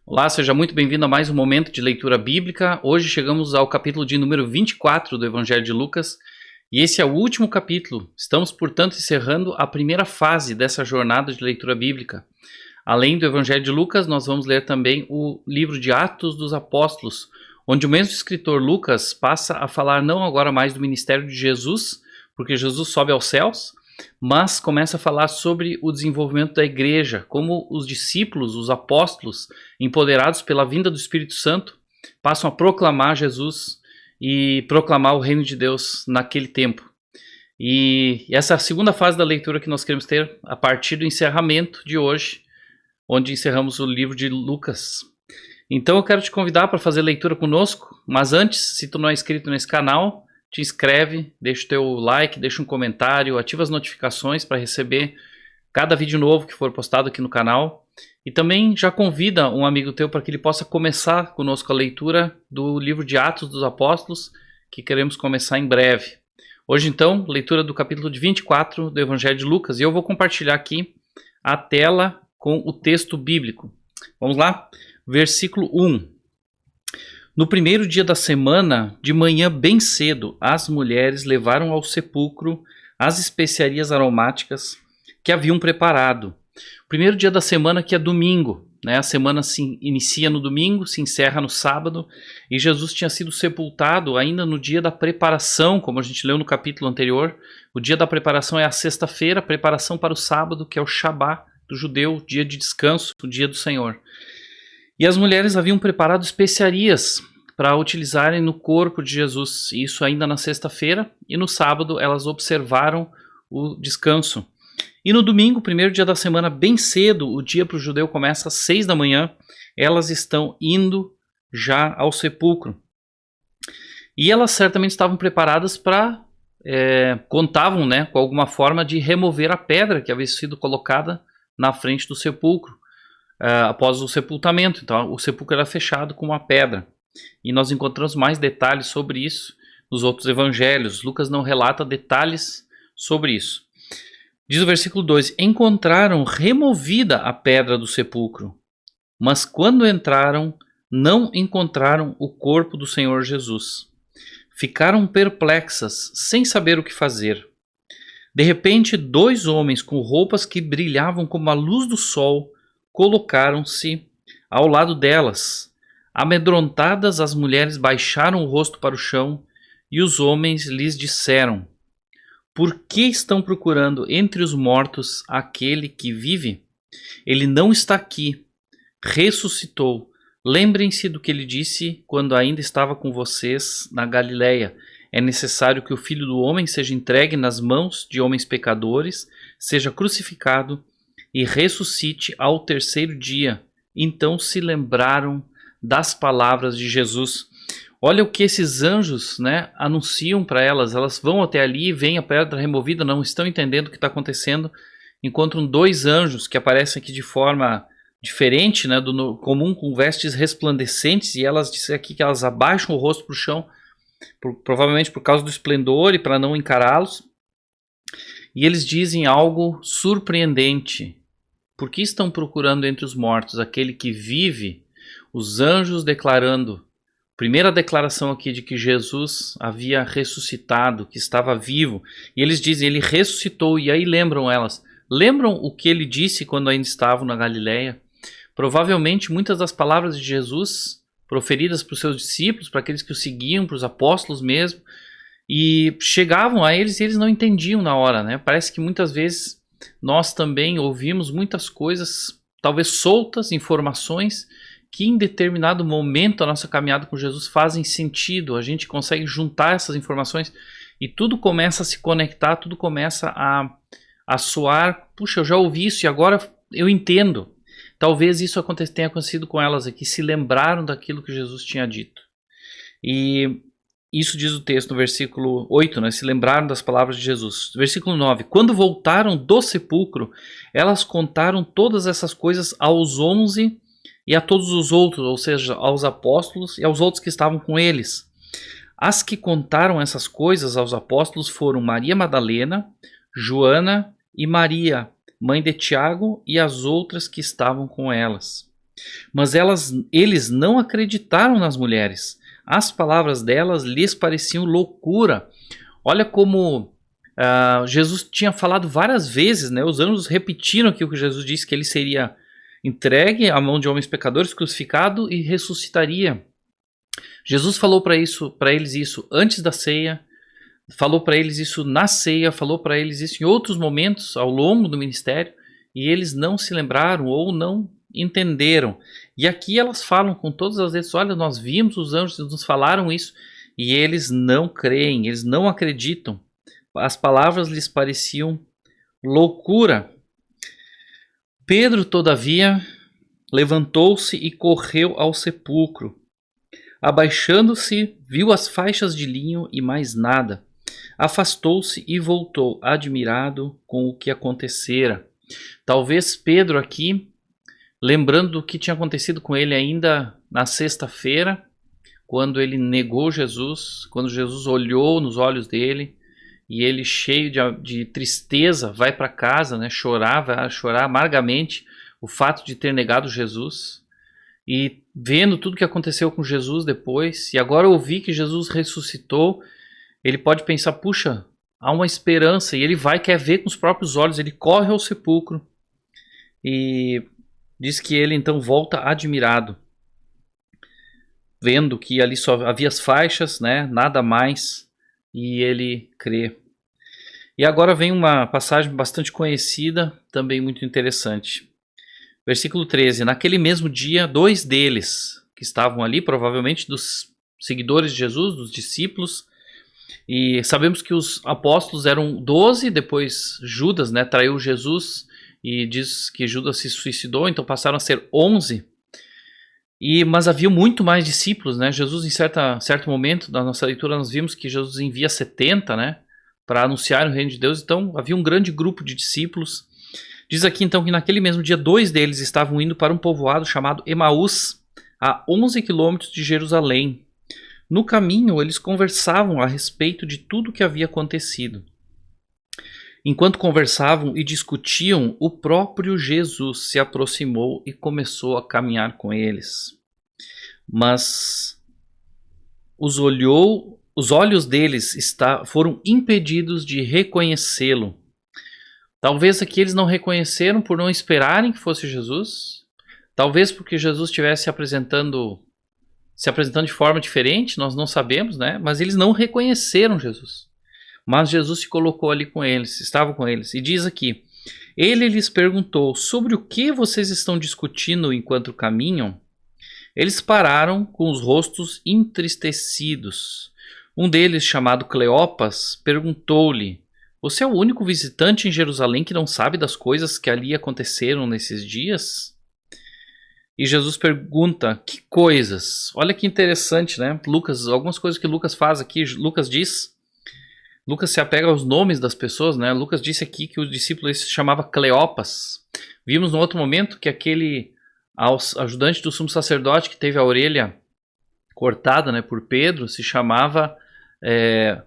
Olá, seja muito bem-vindo a mais um momento de leitura bíblica. Hoje chegamos ao capítulo de número 24 do Evangelho de Lucas e esse é o último capítulo. Estamos, portanto, encerrando a primeira fase dessa jornada de leitura bíblica. Além do Evangelho de Lucas, nós vamos ler também o livro de Atos dos Apóstolos, onde o mesmo escritor Lucas passa a falar não agora mais do ministério de Jesus, porque Jesus sobe aos céus, mas começa a falar sobre o desenvolvimento da igreja, como os discípulos, os apóstolos, empoderados pela vinda do Espírito Santo, passam a proclamar Jesus e proclamar o reino de Deus naquele tempo. E essa é a segunda fase da leitura que nós queremos ter a partir do encerramento de hoje, onde encerramos o livro de Lucas. Então eu quero te convidar para fazer leitura conosco, mas antes, se tu não é inscrito nesse canal, te inscreve, deixa o teu like, deixa um comentário, ativa as notificações para receber cada vídeo novo que for postado aqui no canal. E também já convida um amigo teu para que ele possa começar conosco a leitura do livro de Atos dos Apóstolos, que queremos começar em breve. Hoje então, leitura do capítulo de 24 do Evangelho de Lucas, e eu vou compartilhar aqui a tela com o texto bíblico. Vamos lá? Versículo 1. No primeiro dia da semana, de manhã bem cedo, as mulheres levaram ao sepulcro as especiarias aromáticas que haviam preparado. O primeiro dia da semana, que é domingo, né? A semana se inicia no domingo, se encerra no sábado, e Jesus tinha sido sepultado ainda no dia da preparação, como a gente leu no capítulo anterior. O dia da preparação é a sexta-feira, preparação para o sábado, que é o Shabá do judeu, dia de descanso, o dia do Senhor. E as mulheres haviam preparado especiarias para utilizarem no corpo de Jesus, isso ainda na sexta-feira, e no sábado elas observaram o descanso. E no domingo, primeiro dia da semana, bem cedo, o dia para o judeu começa às 6 da manhã, elas estão indo já ao sepulcro. E elas certamente estavam preparadas para, contavam, né, com alguma forma de remover a pedra que havia sido colocada na frente do sepulcro. Após o sepultamento, então o sepulcro era fechado com uma pedra, e nós encontramos mais detalhes sobre isso nos outros evangelhos. Lucas não relata detalhes sobre isso. Diz o versículo 2: encontraram removida a pedra do sepulcro, mas quando entraram não encontraram o corpo do Senhor Jesus. Ficaram perplexas, sem saber o que fazer. De repente, dois homens com roupas que brilhavam como a luz do sol colocaram-se ao lado delas. Amedrontadas, as mulheres baixaram o rosto para o chão e os homens lhes disseram: por que estão procurando entre os mortos aquele que vive? Ele não está aqui, ressuscitou. Lembrem-se do que ele disse quando ainda estava com vocês na Galileia. É necessário que o Filho do Homem seja entregue nas mãos de homens pecadores, seja crucificado e ressuscite ao terceiro dia. Então se lembraram das palavras de Jesus. Olha o que esses anjos, né, anunciam para elas. Elas vão até ali, veem a pedra removida, não estão entendendo o que está acontecendo. Encontram dois anjos que aparecem aqui de forma diferente, né, do comum, com vestes resplandecentes, e elas dizem aqui que elas abaixam o rosto para o chão, provavelmente por causa do esplendor e para não encará-los. E eles dizem algo surpreendente. Por que estão procurando entre os mortos aquele que vive? Os anjos declarando, primeira declaração aqui de que Jesus havia ressuscitado, que estava vivo. E eles dizem, ele ressuscitou. E aí lembram elas, lembram o que ele disse quando ainda estavam na Galileia? Provavelmente muitas das palavras de Jesus, proferidas para os seus discípulos, para aqueles que o seguiam, para os apóstolos mesmo, e chegavam a eles e eles não entendiam na hora, né? Parece que muitas vezes nós também ouvimos muitas coisas, talvez soltas, informações que em determinado momento da nossa caminhada com Jesus fazem sentido. A gente consegue juntar essas informações e tudo começa a se conectar, tudo começa a soar. Puxa, eu já ouvi isso e agora eu entendo. Talvez isso tenha acontecido com elas aqui, se lembraram daquilo que Jesus tinha dito. E isso diz o texto no versículo 8, né? Se lembraram das palavras de Jesus. Versículo 9. Quando voltaram do sepulcro, elas contaram todas essas coisas aos 11 e a todos os outros, ou seja, aos apóstolos e aos outros que estavam com eles. As que contaram essas coisas aos apóstolos foram Maria Madalena, Joana e Maria, mãe de Tiago, e as outras que estavam com elas. Mas eles não acreditaram nas mulheres. As palavras delas lhes pareciam loucura. Olha como Jesus tinha falado várias vezes, né? Os anjos repetiram aqui o que Jesus disse, que ele seria entregue à mão de homens pecadores, crucificado e ressuscitaria. Jesus falou para eles isso antes da ceia, falou para eles isso na ceia, falou para eles isso em outros momentos ao longo do ministério, e eles não se lembraram ou não entenderam. E aqui elas falam com todas as letras: olha, nós vimos os anjos, nos falaram isso, e eles não creem, eles não acreditam. As palavras lhes pareciam loucura. Pedro, todavia, levantou-se e correu ao sepulcro. Abaixando-se, viu as faixas de linho e mais nada. Afastou-se e voltou, admirado com o que acontecera. Talvez Pedro aqui, lembrando do que tinha acontecido com ele ainda na sexta-feira, quando ele negou Jesus, quando Jesus olhou nos olhos dele, e ele, cheio de tristeza, vai para casa, né, vai chorar amargamente o fato de ter negado Jesus. E vendo tudo que aconteceu com Jesus depois, e agora ouvir que Jesus ressuscitou, ele pode pensar: puxa, há uma esperança. E ele quer ver com os próprios olhos, ele corre ao sepulcro. E diz que ele então volta admirado, vendo que ali só havia as faixas, né, nada mais. E ele crê. E agora vem uma passagem bastante conhecida, também muito interessante. Versículo 13. Naquele mesmo dia, 2 deles, que estavam ali, provavelmente dos seguidores de Jesus, dos discípulos, e sabemos que os apóstolos eram 12, depois Judas, né, traiu Jesus, e diz que Judas se suicidou, então passaram a ser 11. Mas havia muito mais discípulos, né? Jesus, em certo momento da nossa leitura, nós vimos que Jesus envia 70, né, para anunciar o reino de Deus. Então havia um grande grupo de discípulos. Diz aqui então que naquele mesmo dia 2 deles estavam indo para um povoado chamado Emaús, a 11 quilômetros de Jerusalém. No caminho eles conversavam a respeito de tudo o que havia acontecido. Enquanto conversavam e discutiam, o próprio Jesus se aproximou e começou a caminhar com eles. Mas os olhos deles foram impedidos de reconhecê-lo. Talvez aqui eles não reconheceram por não esperarem que fosse Jesus. Talvez porque Jesus estivesse se apresentando de forma diferente, nós não sabemos, né? Mas eles não reconheceram Jesus. Mas Jesus se colocou ali com eles, estava com eles. E diz aqui: ele lhes perguntou: sobre o que vocês estão discutindo enquanto caminham? Eles pararam com os rostos entristecidos. Um deles, chamado Cleopas, perguntou-lhe: você é o único visitante em Jerusalém que não sabe das coisas que ali aconteceram nesses dias? E Jesus pergunta: que coisas? Olha que interessante, né? Algumas coisas que Lucas faz aqui. Lucas se apega aos nomes das pessoas, né? Lucas disse aqui que o discípulo se chamava Cleopas. Vimos no outro momento que aquele ajudante do sumo sacerdote que teve a orelha cortada, né, por Pedro, se chamava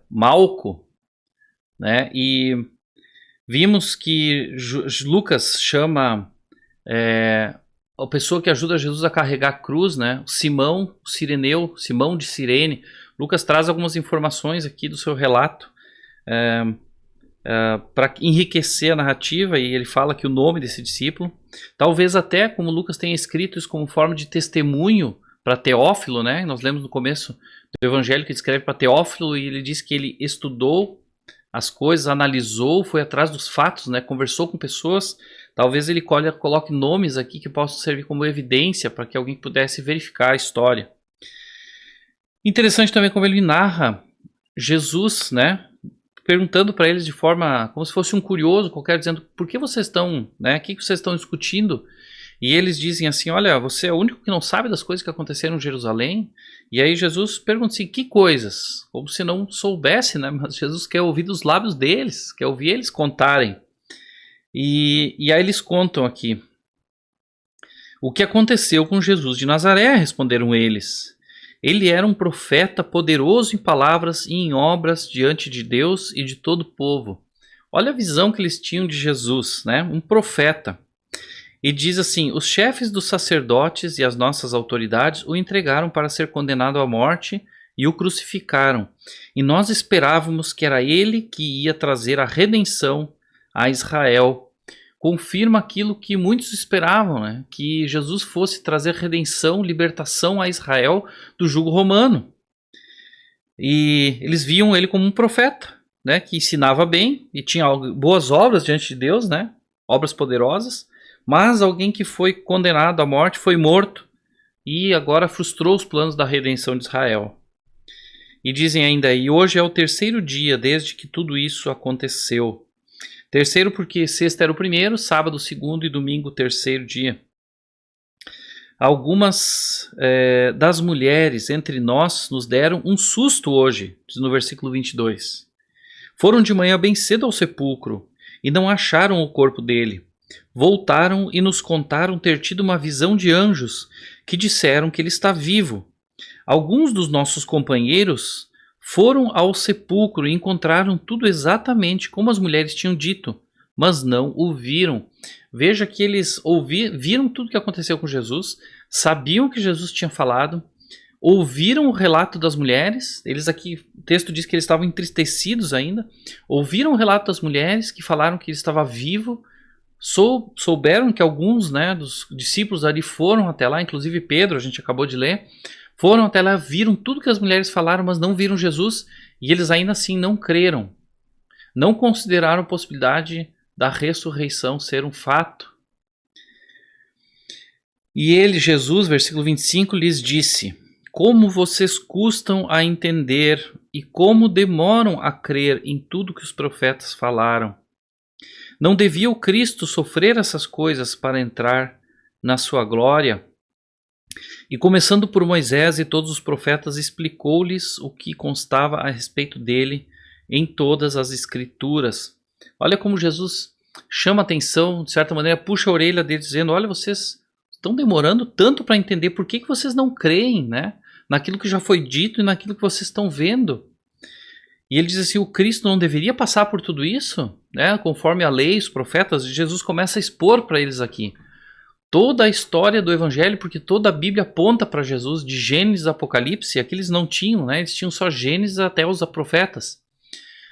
Malco, né? E vimos que Lucas chama a pessoa que ajuda Jesus a carregar a cruz, né, Simão, o Cireneu, Simão de Cirene. Lucas traz algumas informações aqui do seu relato para enriquecer a narrativa, e ele fala que o nome desse discípulo, talvez até como Lucas tenha escrito isso como forma de testemunho para Teófilo, né? Nós lemos no começo do evangelho que ele escreve para Teófilo, e ele diz que ele estudou as coisas, analisou, foi atrás dos fatos, né? Conversou com pessoas. Talvez ele coloque nomes aqui que possam servir como evidência para que alguém pudesse verificar a história. Interessante também como ele narra Jesus, né, perguntando para eles de forma como se fosse um curioso qualquer, dizendo: por que vocês estão, né, o que vocês estão discutindo? E eles dizem assim: olha, você é o único que não sabe das coisas que aconteceram em Jerusalém. E aí Jesus pergunta assim: que coisas? Como se não soubesse, né? Mas Jesus quer ouvir dos lábios deles, quer ouvir eles contarem. E aí eles contam aqui o que aconteceu com Jesus de Nazaré, responderam eles. Ele era um profeta poderoso em palavras e em obras diante de Deus e de todo o povo. Olha a visão que eles tinham de Jesus, né? Um profeta. E diz assim: os chefes dos sacerdotes e as nossas autoridades o entregaram para ser condenado à morte e o crucificaram. E nós esperávamos que era ele que ia trazer a redenção a Israel. Confirma aquilo que muitos esperavam, né? Que Jesus fosse trazer redenção, libertação a Israel do jugo romano. E eles viam ele como um profeta, né? Que ensinava bem e tinha boas obras diante de Deus, né? Obras poderosas. Mas alguém que foi condenado à morte foi morto e agora frustrou os planos da redenção de Israel. E dizem ainda, e hoje é o terceiro dia desde que tudo isso aconteceu. Terceiro porque sexta era o primeiro, sábado o segundo e domingo o terceiro dia. Algumas das mulheres entre nós nos deram um susto hoje, diz no versículo 22. Foram de manhã bem cedo ao sepulcro e não acharam o corpo dele. Voltaram e nos contaram ter tido uma visão de anjos que disseram que ele está vivo. Alguns dos nossos companheiros foram ao sepulcro e encontraram tudo exatamente como as mulheres tinham dito, mas não o viram. Veja que eles viram tudo o que aconteceu com Jesus, sabiam que Jesus tinha falado, ouviram o relato das mulheres. Eles aqui, o texto diz que eles estavam entristecidos ainda. Ouviram o relato das mulheres que falaram que ele estava vivo. Souberam que alguns, né, dos discípulos ali foram até lá, inclusive Pedro, a gente acabou de ler, foram até lá, viram tudo que as mulheres falaram, mas não viram Jesus, e eles ainda assim não creram. Não consideraram a possibilidade da ressurreição ser um fato. E ele, Jesus, versículo 25, lhes disse: como vocês custam a entender e como demoram a crer em tudo que os profetas falaram. Não devia o Cristo sofrer essas coisas para entrar na sua glória? E começando por Moisés e todos os profetas, explicou-lhes o que constava a respeito dele em todas as escrituras. Olha como Jesus chama atenção, de certa maneira, puxa a orelha deles, dizendo: olha, vocês estão demorando tanto para entender, por que vocês não creem, né? Naquilo que já foi dito e naquilo que vocês estão vendo. E ele diz assim: o Cristo não deveria passar por tudo isso? Né? Conforme a lei, os profetas, Jesus começa a expor para eles aqui toda a história do Evangelho, porque toda a Bíblia aponta para Jesus, de Gênesis a Apocalipse. Aqui eles não tinham, né? Eles tinham só Gênesis até os profetas,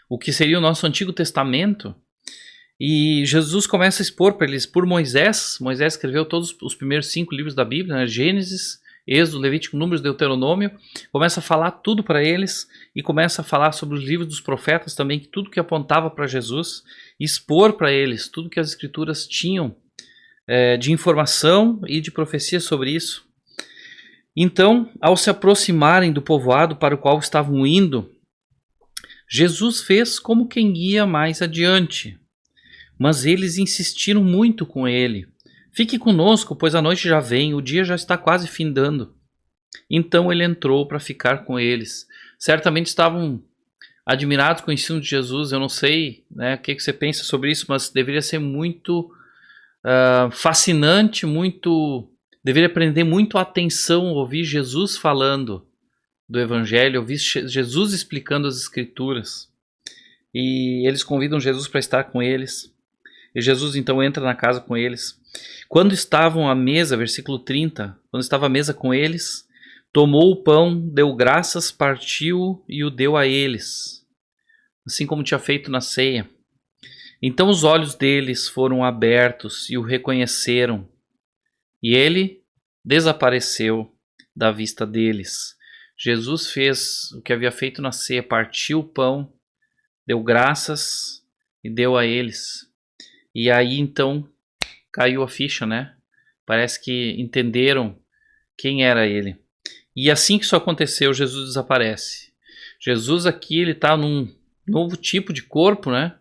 o que seria o nosso Antigo Testamento. E Jesus começa a expor para eles por Moisés. Moisés escreveu todos os primeiros 5 livros da Bíblia, né? Gênesis, Êxodo, Levítico, Números, Deuteronômio. Começa a falar tudo para eles e começa a falar sobre os livros dos profetas também, que tudo que apontava para Jesus, expor para eles tudo que as escrituras tinham de informação e de profecia sobre isso. Então, ao se aproximarem do povoado para o qual estavam indo, Jesus fez como quem ia mais adiante. Mas eles insistiram muito com ele: fique conosco, pois a noite já vem, o dia já está quase findando. Então ele entrou para ficar com eles. Certamente estavam admirados com o ensino de Jesus. Eu não sei, né, o que você pensa sobre isso, mas deveria ser muito fascinante, deveria prender muito a atenção ouvir Jesus falando do Evangelho, ouvir Jesus explicando as Escrituras. E eles convidam Jesus para estar com eles. E Jesus então entra na casa com eles. Quando estavam à mesa, versículo 30, quando estava à mesa com eles, tomou o pão, deu graças, partiu e o deu a eles, assim como tinha feito na ceia. Então os olhos deles foram abertos e o reconheceram, e ele desapareceu da vista deles. Jesus fez o que havia feito na ceia, partiu o pão, deu graças e deu a eles. E aí então caiu a ficha, né? Parece que entenderam quem era ele. E assim que isso aconteceu, Jesus desaparece. Jesus aqui, ele está num novo tipo de corpo, né?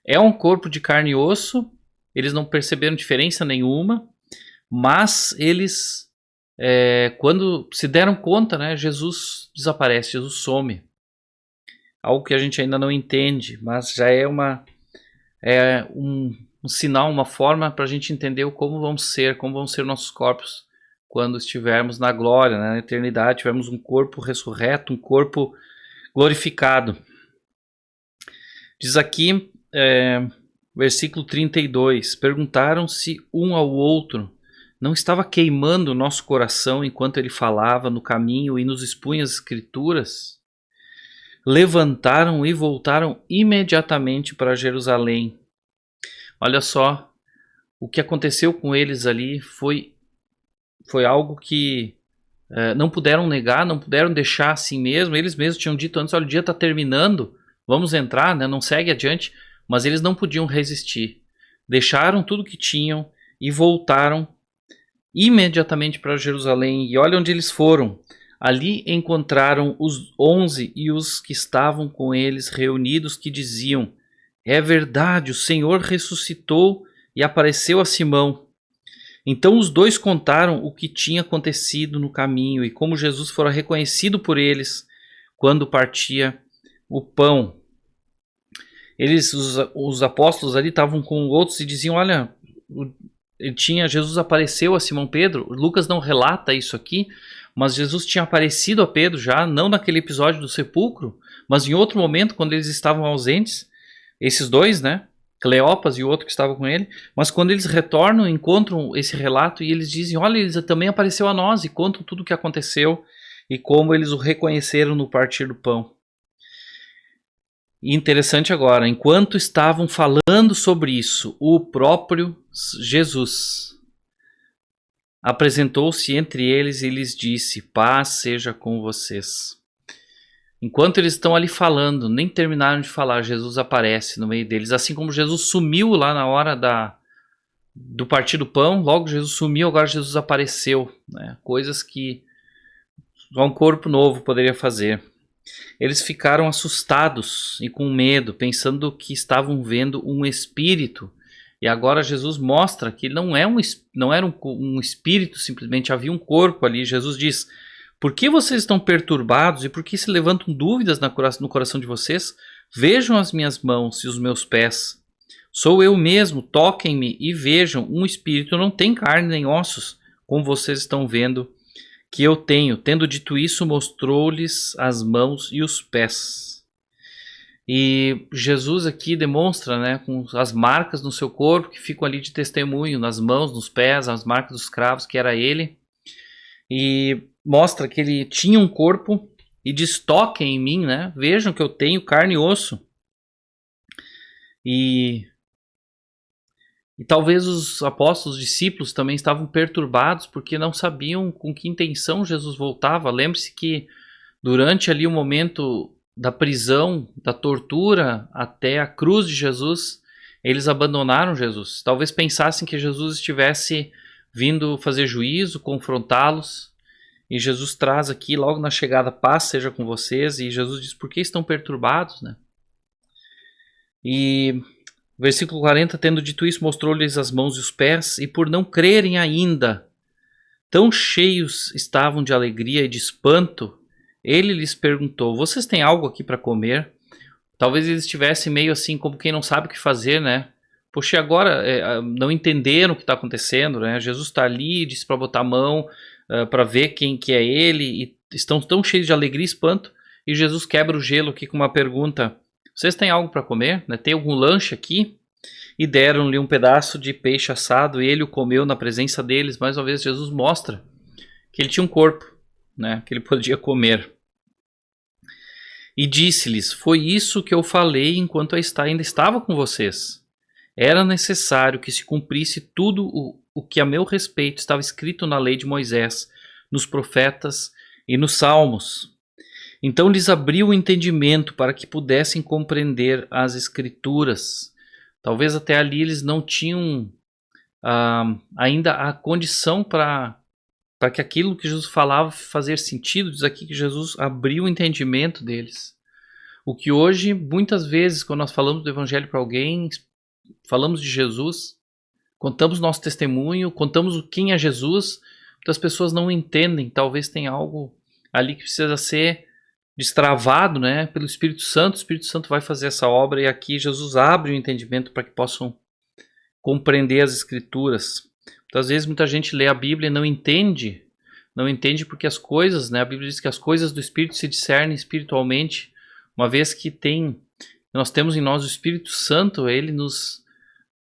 É um corpo de carne e osso. Eles não perceberam diferença nenhuma. Mas eles, quando se deram conta, né? Jesus desaparece, Jesus some. Algo que a gente ainda não entende, mas já é um sinal, uma forma para a gente entender como vão ser nossos corpos quando estivermos na glória, né? Na eternidade, tivermos um corpo ressurreto, um corpo glorificado. Diz aqui Versículo 32. Perguntaram-se um ao outro: não estava queimando o nosso coração enquanto ele falava no caminho e nos expunha as escrituras? Levantaram e voltaram imediatamente para Jerusalém. Olha só, o que aconteceu com eles ali foi algo que não puderam negar, não puderam deixar assim mesmo. Eles mesmos tinham dito antes: olha, o dia está terminando, vamos entrar, né? Não segue adiante. Mas eles não podiam resistir. Deixaram tudo que tinham e voltaram imediatamente para Jerusalém. E olha onde eles foram. Ali encontraram os 11 e os que estavam com eles reunidos, que diziam: é verdade, o Senhor ressuscitou e apareceu a Simão. Então os dois contaram o que tinha acontecido no caminho e como Jesus fora reconhecido por eles quando partia o pão. Os apóstolos ali estavam com outros e diziam: olha, Jesus apareceu a Simão Pedro. Lucas não relata isso aqui, mas Jesus tinha aparecido a Pedro já, não naquele episódio do sepulcro, mas em outro momento, quando eles estavam ausentes, esses dois, né? Cleopas e o outro que estava com ele. Mas quando eles retornam, encontram esse relato e eles dizem: olha, ele também apareceu a nós, e contam tudo o que aconteceu e como eles o reconheceram no partir do pão. E interessante agora, enquanto estavam falando sobre isso, o próprio Jesus apresentou-se entre eles e lhes disse: paz seja com vocês. Enquanto eles estão ali falando, nem terminaram de falar, Jesus aparece no meio deles. Assim como Jesus sumiu lá na hora do partir do pão, logo Jesus sumiu, agora Jesus apareceu. Né? Coisas que só um corpo novo poderia fazer. Eles ficaram assustados e com medo, pensando que estavam vendo um espírito. E agora Jesus mostra que não era um espírito, simplesmente havia um corpo ali. Jesus diz: por que vocês estão perturbados e por que se levantam dúvidas no coração de vocês? Vejam as minhas mãos e os meus pés. Sou eu mesmo, toquem-me e vejam, um espírito não tem carne nem ossos, como vocês estão vendo que eu tenho. Tendo dito isso, mostrou-lhes as mãos e os pés. E Jesus aqui demonstra, né, com as marcas no seu corpo que ficam ali de testemunho, nas mãos, nos pés, as marcas dos cravos, que era ele. E mostra que ele tinha um corpo e diz: toquem em mim, né? Vejam que eu tenho carne e osso. E talvez os apóstolos, os discípulos também estavam perturbados porque não sabiam com que intenção Jesus voltava. Lembre-se que durante ali o momento da prisão, da tortura até a cruz de Jesus, eles abandonaram Jesus. Talvez pensassem que Jesus estivesse vindo fazer juízo, confrontá-los. E Jesus traz aqui, logo na chegada: paz seja com vocês. E Jesus diz: por que estão perturbados, né? E versículo 40, tendo dito isso, mostrou-lhes as mãos e os pés, e por não crerem ainda, tão cheios estavam de alegria e de espanto, ele lhes perguntou: vocês têm algo aqui para comer? Talvez eles estivessem meio assim, como quem não sabe o que fazer, né? Poxa, agora não entenderam o que está acontecendo, né? Jesus está ali, disse para botar a mão, para ver quem que é ele, e estão tão cheios de alegria e espanto, e Jesus quebra o gelo aqui com uma pergunta: vocês têm algo para comer? Né? Tem algum lanche aqui? E deram-lhe um pedaço de peixe assado, e ele o comeu na presença deles. Mais uma vez Jesus mostra que ele tinha um corpo, né? Que ele podia comer. E disse-lhes: foi isso que eu falei enquanto ainda estava com vocês. Era necessário que se cumprisse tudo o que a meu respeito estava escrito na lei de Moisés, nos profetas e nos salmos. Então lhes abriu o entendimento para que pudessem compreender as escrituras. Talvez até ali eles não tinham ainda a condição para que aquilo que Jesus falava fazer sentido. Diz aqui que Jesus abriu o entendimento deles. O que hoje, muitas vezes, quando nós falamos do Evangelho para alguém, falamos de Jesus, contamos nosso testemunho, contamos quem é Jesus, muitas pessoas não entendem. Talvez tenha algo ali que precisa ser destravado, né, pelo Espírito Santo. O Espírito Santo vai fazer essa obra, e aqui Jesus abre o entendimento para que possam compreender as Escrituras. Muitas vezes muita gente lê a Bíblia e não entende porque as coisas, né, a Bíblia diz que as coisas do Espírito se discernem espiritualmente, uma vez que nós temos em nós o Espírito Santo. Ele nos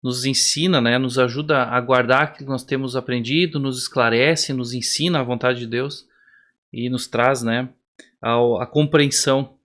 nos ensina, né, nos ajuda a guardar aquilo que nós temos aprendido, nos esclarece, nos ensina a vontade de Deus e nos traz, né, a compreensão.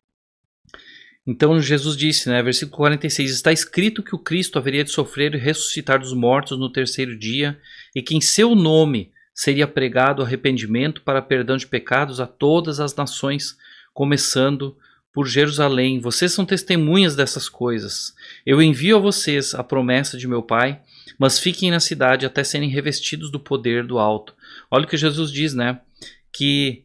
Então Jesus disse, né, versículo 46, está escrito que o Cristo haveria de sofrer e ressuscitar dos mortos no terceiro dia, e que em seu nome seria pregado arrependimento para perdão de pecados a todas as nações, começando por Jerusalém. Vocês são testemunhas dessas coisas. Eu envio a vocês a promessa de meu Pai, mas fiquem na cidade até serem revestidos do poder do alto. Olha o que Jesus diz, né, que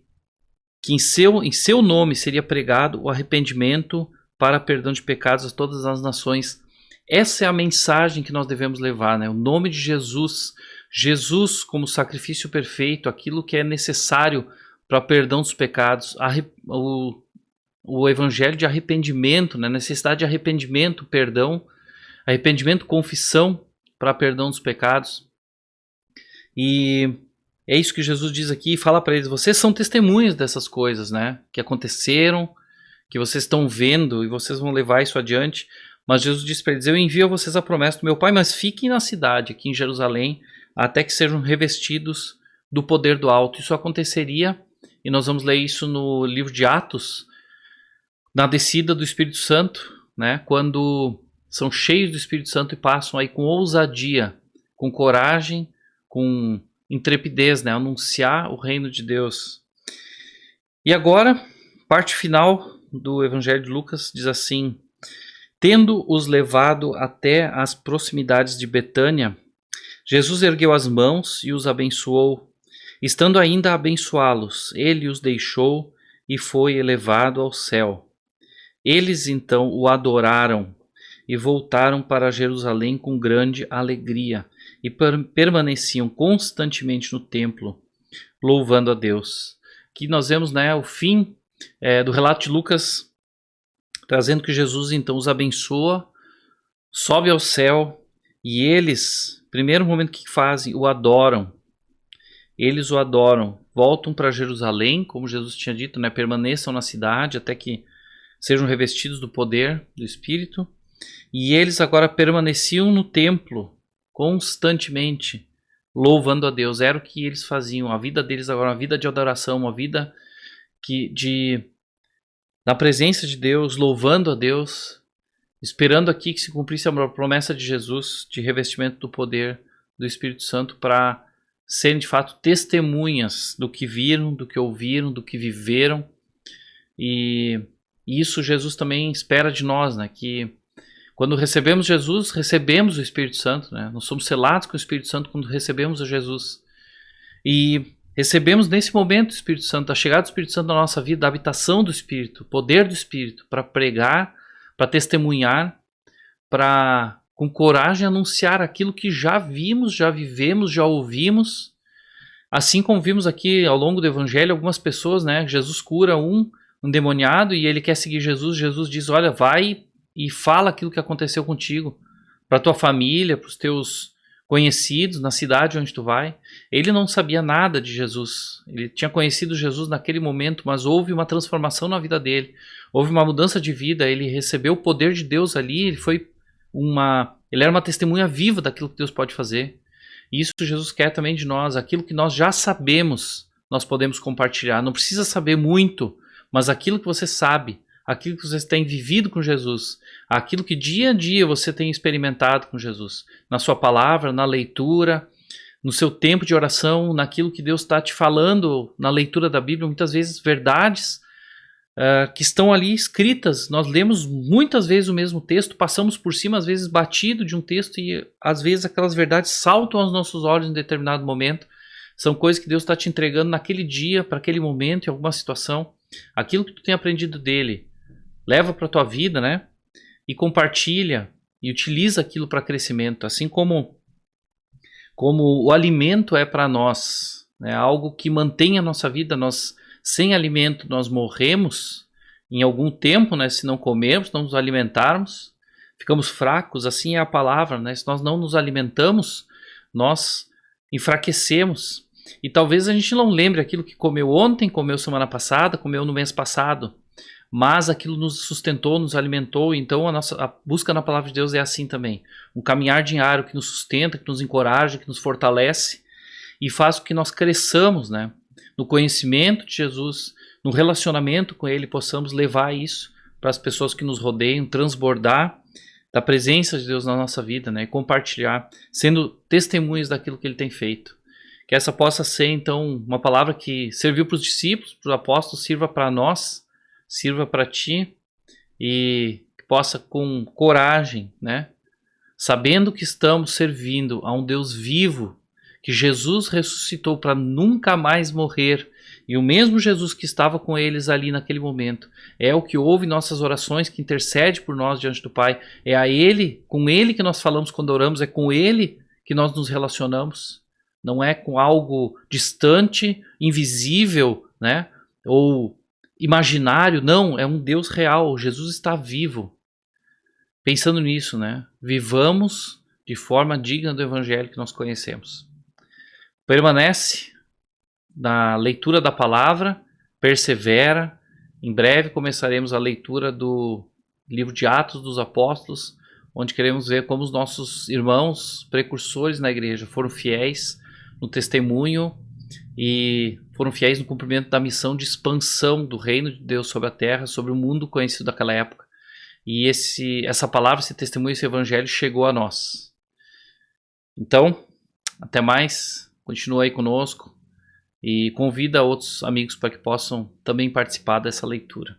em seu nome seria pregado o arrependimento para perdão de pecados a todas as nações. Essa é a mensagem que nós devemos levar, né? O nome de Jesus, Jesus como sacrifício perfeito, aquilo que é necessário para perdão dos pecados, o evangelho de arrependimento, né? Necessidade de arrependimento, perdão, arrependimento, confissão para perdão dos pecados. E é isso que Jesus diz aqui, fala para eles, vocês são testemunhas dessas coisas, né? Que aconteceram, que vocês estão vendo e vocês vão levar isso adiante. Mas Jesus disse para eles, eu envio a vocês a promessa do meu Pai, mas fiquem na cidade, aqui em Jerusalém, até que sejam revestidos do poder do alto. Isso aconteceria, e nós vamos ler isso no livro de Atos, na descida do Espírito Santo, né? Quando são cheios do Espírito Santo e passam aí com ousadia, com coragem, com intrepidez, né? Anunciar o reino de Deus. E agora, parte final do Evangelho de Lucas diz assim, tendo-os levado até as proximidades de Betânia, Jesus ergueu as mãos e os abençoou. Estando ainda a abençoá-los, ele os deixou e foi elevado ao céu. Eles então o adoraram e voltaram para Jerusalém com grande alegria e permaneciam constantemente no templo, louvando a Deus. Aqui nós vemos, né, o fim do relato de Lucas, trazendo que Jesus então os abençoa, sobe ao céu e eles, primeiro momento que fazem, o adoram. Eles o adoram, voltam para Jerusalém, como Jesus tinha dito, né, permaneçam na cidade até que sejam revestidos do poder do Espírito. E eles agora permaneciam no templo constantemente, louvando a Deus. Era o que eles faziam. A vida deles agora, uma vida de adoração, uma vida na presença de Deus, louvando a Deus, esperando aqui que se cumprisse a promessa de Jesus de revestimento do poder do Espírito Santo para serem de fato testemunhas do que viram, do que ouviram, do que viveram. E isso Jesus também espera de nós, né? Que quando recebemos Jesus, recebemos o Espírito Santo, né? Nós somos selados com o Espírito Santo quando recebemos a Jesus. E recebemos nesse momento o Espírito Santo, a chegada do Espírito Santo na nossa vida, a habitação do Espírito, o poder do Espírito, para pregar, para testemunhar, para com coragem anunciar aquilo que já vimos, já vivemos, já ouvimos. Assim como vimos aqui ao longo do Evangelho, algumas pessoas, né? Jesus cura um endemoniado e ele quer seguir Jesus. Jesus diz, olha, vai e fala aquilo que aconteceu contigo para tua família, para os teus conhecidos, na cidade onde tu vai. Ele não sabia nada de Jesus. Ele tinha conhecido Jesus naquele momento, mas houve uma transformação na vida dele. Houve uma mudança de vida, ele recebeu o poder de Deus ali, ele era uma testemunha viva daquilo que Deus pode fazer. E isso Jesus quer também de nós, aquilo que nós já sabemos, nós podemos compartilhar. Não precisa saber muito, mas aquilo que você sabe, aquilo que você tem vivido com Jesus, aquilo que dia a dia você tem experimentado com Jesus, na sua palavra, na leitura, no seu tempo de oração, naquilo que Deus está te falando na leitura da Bíblia, muitas vezes verdades que estão ali escritas. Nós lemos muitas vezes o mesmo texto, passamos por cima, às vezes batido de um texto, e às vezes aquelas verdades saltam aos nossos olhos em determinado momento. São coisas que Deus está te entregando naquele dia, para aquele momento, em alguma situação. Aquilo que tu tem aprendido dele, leva para a tua vida, né? E compartilha e utiliza aquilo para crescimento, assim como o alimento é para nós, né? Algo que mantém a nossa vida. Nós, sem alimento, nós morremos em algum tempo, né? Se não comermos, não nos alimentarmos, ficamos fracos. Assim é a palavra, né? Se nós não nos alimentamos, nós enfraquecemos. E talvez a gente não lembre aquilo que comeu ontem, comeu semana passada, comeu no mês passado. mas aquilo nos sustentou, nos alimentou. Então a busca na palavra de Deus é assim também. Um caminhar diário que nos sustenta, que nos encoraja, que nos fortalece e faz com que nós cresçamos, né? No conhecimento de Jesus, no relacionamento com Ele, possamos levar isso para as pessoas que nos rodeiam, transbordar da presença de Deus na nossa vida, né? E compartilhar, sendo testemunhas daquilo que Ele tem feito. Que essa possa ser, então, uma palavra que serviu para os discípulos, para os apóstolos, sirva para nós, sirva para ti, e que possa com coragem, né? Sabendo que estamos servindo a um Deus vivo, que Jesus ressuscitou para nunca mais morrer, e o mesmo Jesus que estava com eles ali naquele momento, é o que ouve nossas orações, que intercede por nós diante do Pai, é a Ele, com Ele que nós falamos quando oramos, é com Ele que nós nos relacionamos, não é com algo distante, invisível, né? Ou imaginário, não, é um Deus real, Jesus está vivo. Pensando nisso, né? Vivamos de forma digna do Evangelho que nós conhecemos. Permanece na leitura da palavra, persevera. Em breve começaremos a leitura do livro de Atos dos Apóstolos, onde queremos ver como os nossos irmãos precursores na igreja foram fiéis no testemunho e foram fiéis no cumprimento da missão de expansão do reino de Deus sobre a terra, sobre o mundo conhecido daquela época. E essa palavra, esse testemunho, esse evangelho chegou a nós. Então, até mais, continua aí conosco e convida outros amigos para que possam também participar dessa leitura.